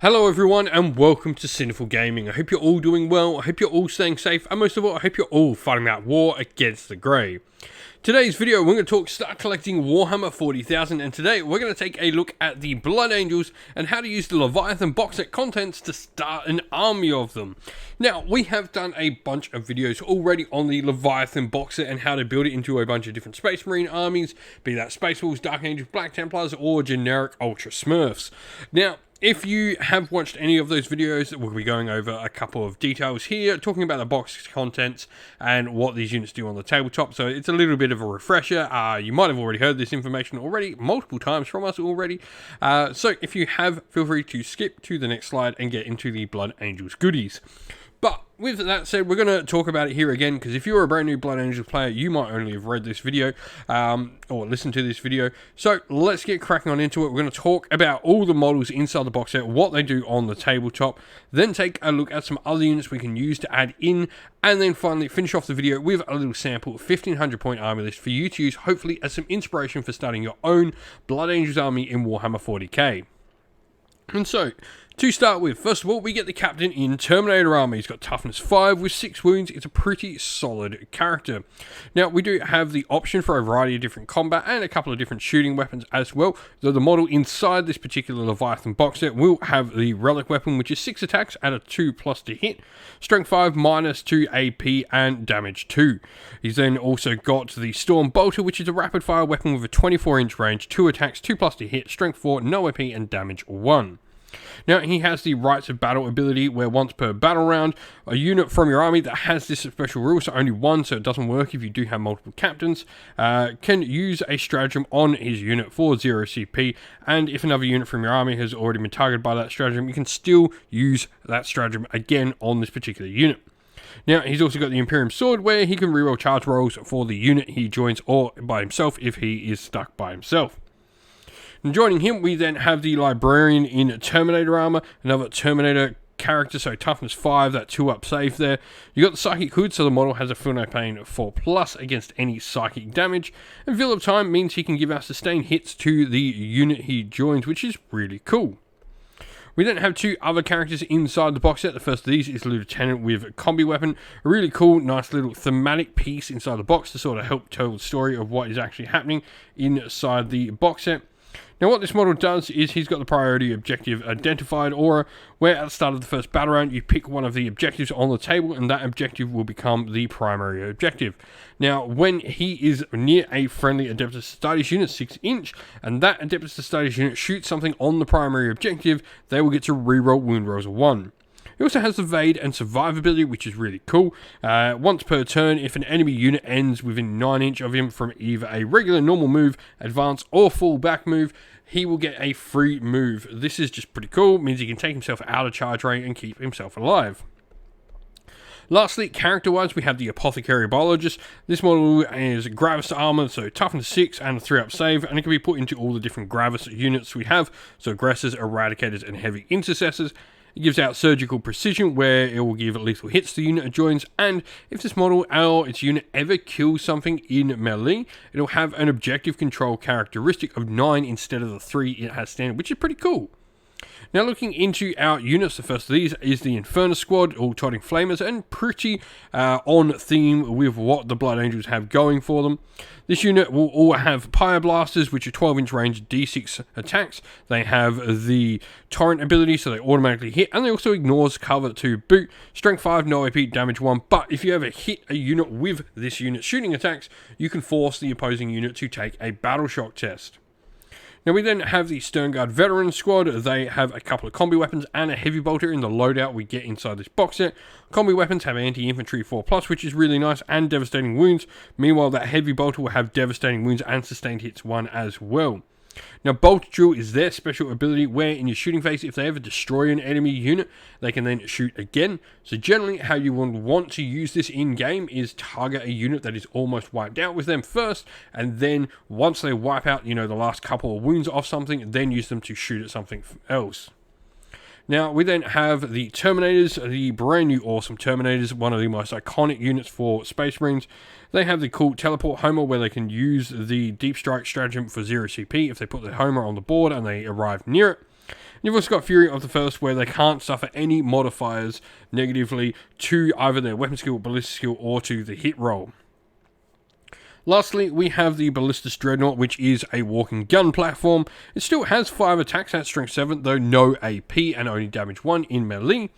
Hello everyone and welcome to Sinful Gaming. I hope you're all doing well, I hope you're all staying safe, and most of all, I hope you're all fighting that war against the grey. Today's video, we're going to talk start collecting Warhammer 40,000, and today we're going to take a look at the Blood Angels and how to use the Leviathan box set contents to start an army of them. Now, we have done a bunch of videos already on the Leviathan box set and how to build it into a bunch of different Space Marine armies, be that Space Wolves, Dark Angels, Black Templars, or generic Ultra Smurfs. Now, if you have watched any of those videos, we'll be going over a couple of details here, talking about the box contents and what these units do on the tabletop, so it's a little bit of a refresher. You might have already heard this information already, multiple times from us already, so if you have, feel free to skip to the next slide and get into the Blood Angels goodies. But with that said, we're going to talk about it here again, because if you're a brand new Blood Angels player, you might only have read this video, or listened to this video. So let's get cracking on into it. We're going to talk about all the models inside the box set, what they do on the tabletop, then take a look at some other units we can use to add in, and then finally finish off the video with a little sample 1500 point army list for you to use, hopefully as some inspiration for starting your own Blood Angels army in Warhammer 40k. And so, to start with, first of all, we get the captain in Terminator armor. He's got toughness 5 with 6 wounds. It's a pretty solid character. Now, we do have the option for a variety of different combat and a couple of different shooting weapons as well, though the model inside this particular Leviathan box set will have the relic weapon, which is 6 attacks at a 2+ to hit, strength 5 minus 2 AP, and damage 2. He's then also got the Storm Bolter, which is a rapid fire weapon with a 24-inch range, 2 attacks, 2+ to hit, strength 4, no AP, and damage 1. Now, he has the Rites of Battle ability, where once per battle round, a unit from your army that has this special rule, so only one, so it doesn't work if you do have multiple captains, can use a stratagem on his unit for 0 CP, and if another unit from your army has already been targeted by that stratagem, you can still use that stratagem again on this particular unit. Now, he's also got the Imperium Sword, where he can reroll charge rolls for the unit he joins or by himself if he is stuck by himself. And joining him, we then have the Librarian in Terminator armor, another Terminator character, so toughness 5, that 2-up save there. You got the Psychic Hood, so the model has a full no pain 4+ against any psychic damage. And Veil of Time means he can give out sustained hits to the unit he joins, which is really cool. We then have 2 other characters inside the box set. The first of these is Lieutenant with a combi weapon. A really cool, nice little thematic piece inside the box to sort of help tell the story of what is actually happening inside the box set. Now, what this model does is he's got the priority objective identified aura, where at the start of the first battle round, you pick one of the objectives on the table, and that objective will become the primary objective. Now, when he is near a friendly Adeptus Astartes unit, 6-inch, and that Adeptus Astartes unit shoots something on the primary objective, they will get to reroll wound rolls of 1. He also has the Evade and Survive ability, which is really cool. Once per turn, if an enemy unit ends within 9-inch of him from either a regular normal move, advance, or full back move, he will get a free move. This is just pretty cool. It means he can take himself out of charge range and keep himself alive. Lastly, character-wise, we have the Apothecary Biologist. This model is Gravis armor, so toughness 6 and a 3-up save, and it can be put into all the different Gravis units we have, so Aggressors, Eradicators, and Heavy Intercessors. It gives out surgical precision, where it will give lethal hits to the unit it joins, and if this model or its unit ever kills something in melee, it'll have an objective control characteristic of 9 instead of the 3 it has standard, which is pretty cool. Now, looking into our units, the first of these is the Inferno Squad, all Todding Flamers, and pretty on theme with what the Blood Angels have going for them. This unit will all have Pyre Blasters, which are 12-inch range D6 attacks. They have the Torrent ability, so they automatically hit, and they also ignores cover to boot. Strength 5, no AP, damage 1, but if you ever hit a unit with this unit's shooting attacks, you can force the opposing unit to take a Battle Shock test. Now, we then have the Sternguard Veteran Squad. They have a couple of combi weapons and a heavy bolter in the loadout we get inside this box set. Combi weapons have anti-infantry 4+, which is really nice, and devastating wounds. Meanwhile, that heavy bolter will have devastating wounds and sustained hits 1 as well. Now, Bolt Drill is their special ability, where in your shooting phase, if they ever destroy an enemy unit, they can then shoot again. So generally, how you would want to use this in-game is target a unit that is almost wiped out with them first, and then once they wipe out, the last couple of wounds off something, then use them to shoot at something else. Now, we then have the Terminators, the brand new awesome Terminators, one of the most iconic units for Space Marines. They have the cool Teleport Homer, where they can use the Deep Strike stratagem for 0 CP if they put their Homer on the board and they arrive near it. You've also got Fury of the First, where they can't suffer any modifiers negatively to either their weapon skill, ballistic skill, or to the hit roll. Lastly, we have the Ballistus Dreadnought, which is a walking gun platform. It still has 5 attacks at strength 7, though no AP and only damage 1 in melee.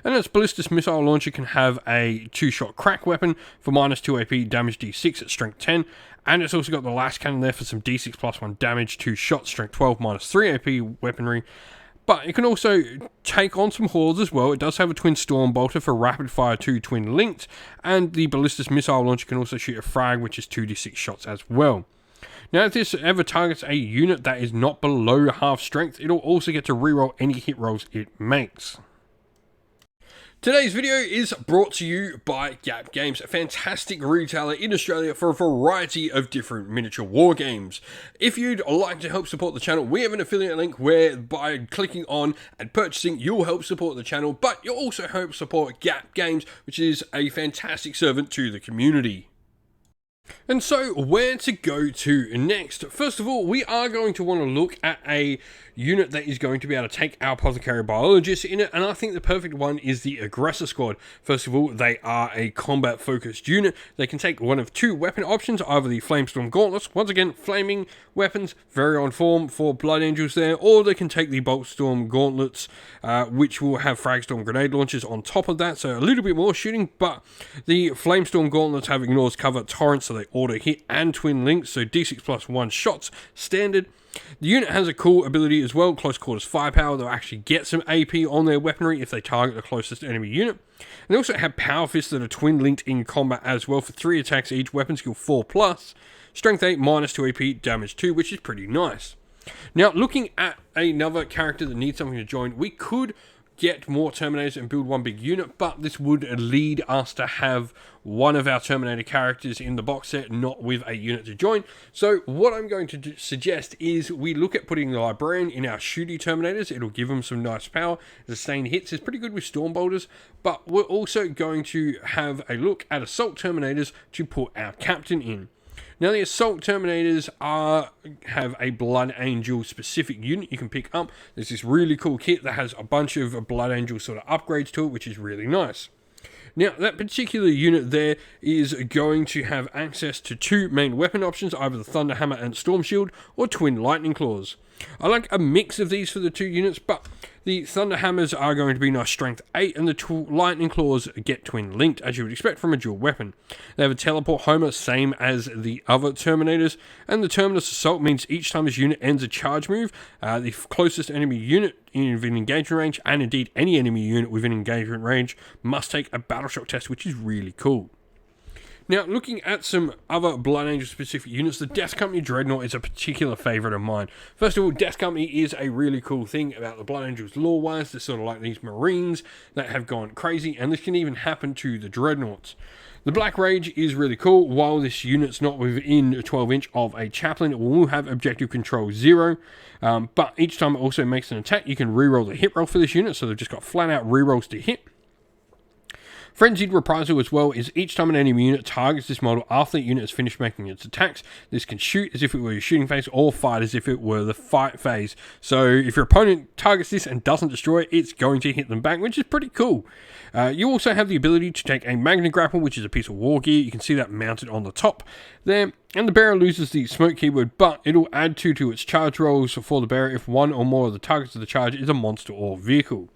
And its Ballistus Missile Launcher can have a 2-shot crack weapon for minus 2 AP, damage D6 at strength 10. And it's also got the last cannon there for some D6 plus 1 damage, 2 shots, strength 12, minus 3 AP weaponry. But it can also take on some hordes as well. It does have a twin storm bolter for rapid fire 2 twin linked, and the ballistic missile launcher can also shoot a frag, which is 2d6 shots as well. Now, if this ever targets a unit that is not below half strength, it'll also get to reroll any hit rolls it makes. Today's video is brought to you by Gap Games, a fantastic retailer in Australia for a variety of different miniature war games. If you'd like to help support the channel, we have an affiliate link where by clicking on and purchasing, you'll help support the channel, but you'll also help support Gap Games, which is a fantastic servant to the community. And so, where to go to next? First of all, we are going to want to look at a unit that is going to be able to take our Apothecary Biologist in it, and I think the perfect one is the Aggressor Squad. First of all, they are a combat-focused unit. They can take one of 2 weapon options, either the Flamestorm Gauntlets, once again, flaming weapons, very on form for Blood Angels there, or they can take the Boltstorm Gauntlets, which will have Fragstorm Grenade Launchers on top of that, so a little bit more shooting, but the Flamestorm Gauntlets have Ignores Cover, Torrent, so they auto hit and twin links, so D6 plus 1 shots standard. The unit has a cool ability as well, Close Quarters Firepower. They'll actually get some AP on their weaponry if they target the closest enemy unit. And they also have Power Fists that are twin linked in combat as well for 3 attacks each, weapon skill 4+, strength 8, minus 2 AP, damage 2, which is pretty nice. Now, looking at another character that needs something to join, we could get more Terminators and build one big unit, but this would lead us to have one of our Terminator characters in the box set, not with a unit to join. So what I'm going to suggest is we look at putting the Librarian in our shooty Terminators. It'll give them some nice power. Sustained hits is pretty good with Storm Bolters, but we're also going to have a look at Assault Terminators to put our Captain in. Now, the Assault Terminators have a Blood Angel specific unit you can pick up. There's this really cool kit that has a bunch of Blood Angel sort of upgrades to it, which is really nice. Now, that particular unit there is going to have access to 2 main weapon options, either the Thunder Hammer and Storm Shield, or Twin Lightning Claws. I like a mix of these for the 2 units, but the Thunder Hammers are going to be nice strength 8, and the Lightning Claws get twin linked, as you would expect from a dual weapon. They have a Teleport Homer, same as the other Terminators, and the Terminus Assault means each time this unit ends a charge move, the closest enemy unit within engagement range, and indeed any enemy unit within engagement range, must take a Battle Shock test, which is really cool. Now, looking at some other Blood Angel specific units, the Death Company Dreadnought is a particular favourite of mine. First of all, Death Company is a really cool thing about the Blood Angels lore-wise. They're sort of like these Marines that have gone crazy, and this can even happen to the Dreadnoughts. The Black Rage is really cool. While this unit's not within a 12-inch of a Chaplain, it will have Objective Control 0, but each time it also makes an attack, you can reroll the hit roll for this unit, so they've just got flat-out rerolls to hit. Frenzied Reprisal as well is each time an enemy unit targets this model after the unit has finished making its attacks, this can shoot as if it were your shooting phase or fight as if it were the fight phase. So if your opponent targets this and doesn't destroy it, it's going to hit them back, which is pretty cool. You also have the ability to take a Magna Grapple, which is a piece of war gear. You can see that mounted on the top there. And the bearer loses the smoke keyword, but it'll add 2 to its charge rolls for the bearer if one or more of the targets of the charge is a monster or vehicle.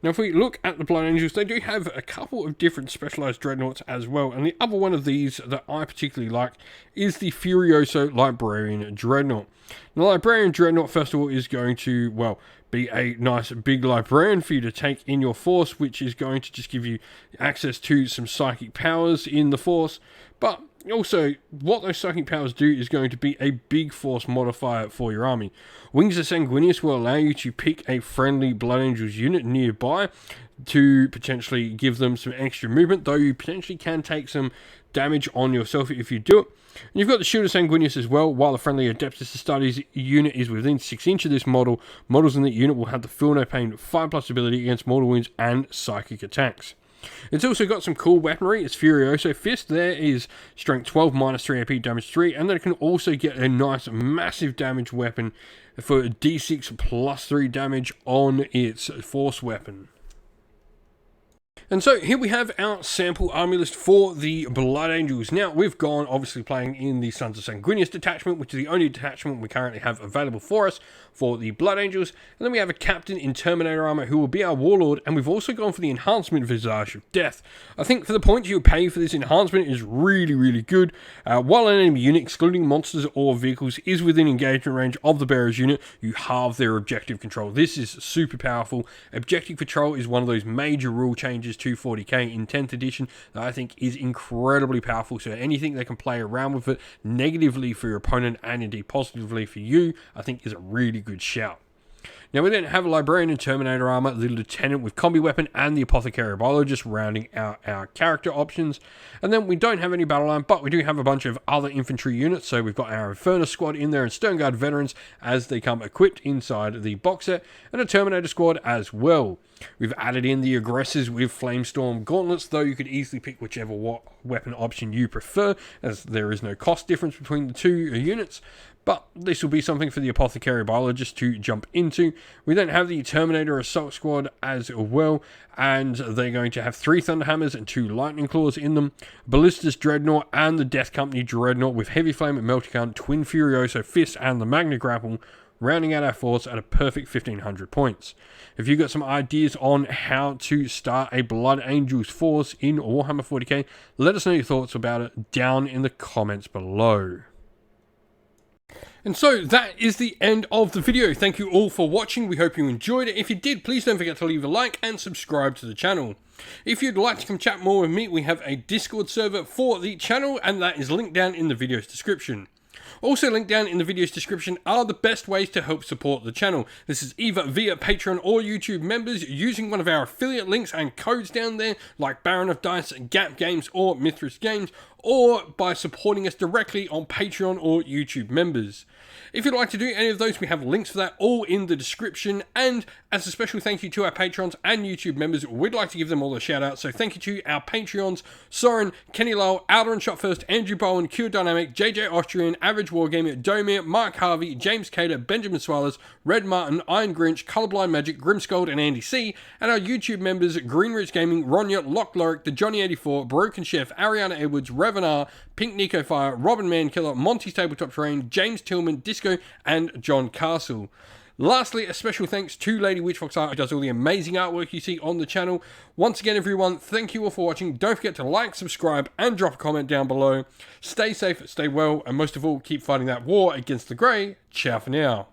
Now, if we look at the Blood Angels, they do have a couple of different specialized Dreadnoughts as well, and the other one of these that I particularly like is the Furioso Librarian Dreadnought. The Librarian Dreadnought, first of all, is going to, well, be a nice big Librarian for you to take in your force, which is going to just give you access to some psychic powers in the force, but also, what those psychic powers do is going to be a big force modifier for your army. Wings of Sanguinius will allow you to pick a friendly Blood Angels unit nearby to potentially give them some extra movement, though you potentially can take some damage on yourself if you do it. And you've got the Shield of Sanguinius as well. While the friendly Adeptus Astartes unit is within 6 inches of this model, models in that unit will have the Feel No Pain 5+ ability against mortal wounds and psychic attacks. It's also got some cool weaponry. It's Furioso Fist. There is strength 12 minus 3 AP, damage 3, and then it can also get a nice massive damage weapon for D6 plus 3 damage on its force weapon. And so here we have our sample army list for the Blood Angels. Now, we've gone obviously playing in the Sons of Sanguinius detachment, which is the only detachment we currently have available for us for the Blood Angels. And then we have a captain in Terminator armor who will be our Warlord, and we've also gone for the enhancement Visage of Death. I think for the points you pay for this enhancement is really, really good. While an enemy unit, excluding monsters or vehicles, is within engagement range of the bearer's unit, you halve their objective control. This is super powerful. Objective control is one of those major rule changes to 40k in 10th edition that I think is incredibly powerful. So anything that can play around with it negatively for your opponent and indeed positively for you, I think is a really good shout. Now we then have a Librarian in Terminator armor, the Lieutenant with combi weapon, and the Apothecary Biologist rounding out our character options. And then we don't have any battle line, but we do have a bunch of other infantry units. So we've got our Inferno squad in there and Sternguard veterans as they come equipped inside the box set, and a Terminator squad as well. We've added in the aggressors with Flamestorm gauntlets, though you could easily pick whichever weapon option you prefer, as there is no cost difference between the two units. But this will be something for the Apothecary Biologist to jump into. We then have the Terminator Assault Squad as well, and they're going to have 3 Thunderhammers and 2 Lightning Claws in them. Ballistus Dreadnought and the Death Company Dreadnought with Heavy Flame and Melticon, Twin Furioso Fist and the Magna Grapple, rounding out our force at a perfect 1500 points. If you've got some ideas on how to start a Blood Angels force in Warhammer 40k, let us know your thoughts about it down in the comments below. And so that is the end of the video. Thank you all for watching. We hope you enjoyed it. If you did, please don't forget to leave a like and subscribe to the channel. If you'd like to come chat more with me, we have a Discord server for the channel, and that is linked down in the video's description. Also linked down in the video's description are the best ways to help support the channel. This is either via Patreon or YouTube members using one of our affiliate links and codes down there, like Baron of Dice, Gap Games or Mithras Games, or by supporting us directly on Patreon or YouTube members. If you'd like to do any of those, we have links for that all in the description. And as a special thank you to our Patrons and YouTube members, we'd like to give them all a shout out. So thank you to our Patreons: Soren, Kenny Lowell, Outer and Shot First, Andrew Bowen, Q Dynamic, JJ Austrian, Average Wargamer, Domir, Mark Harvey, James Cater, Benjamin Swallers, Red Martin, Iron Grinch, Colorblind Magic, Grimscold, and Andy C. And our YouTube members: Greenrich Gaming, Ronya, Lock Lorick, The Johnny84, Broken Chef, Ariana Edwards, Revenar, Pink Nico Fire, Robin Mankiller, Monty's Tabletop Terrain, James Tillman, Disco, and John Castle. Lastly, a special thanks to Lady Witchfox Art, who does all the amazing artwork you see on the channel. Once again, everyone, thank you all for watching. Don't forget to like, subscribe, and drop a comment down below. Stay safe, stay well, and most of all, keep fighting that war against the Grey. Ciao for now.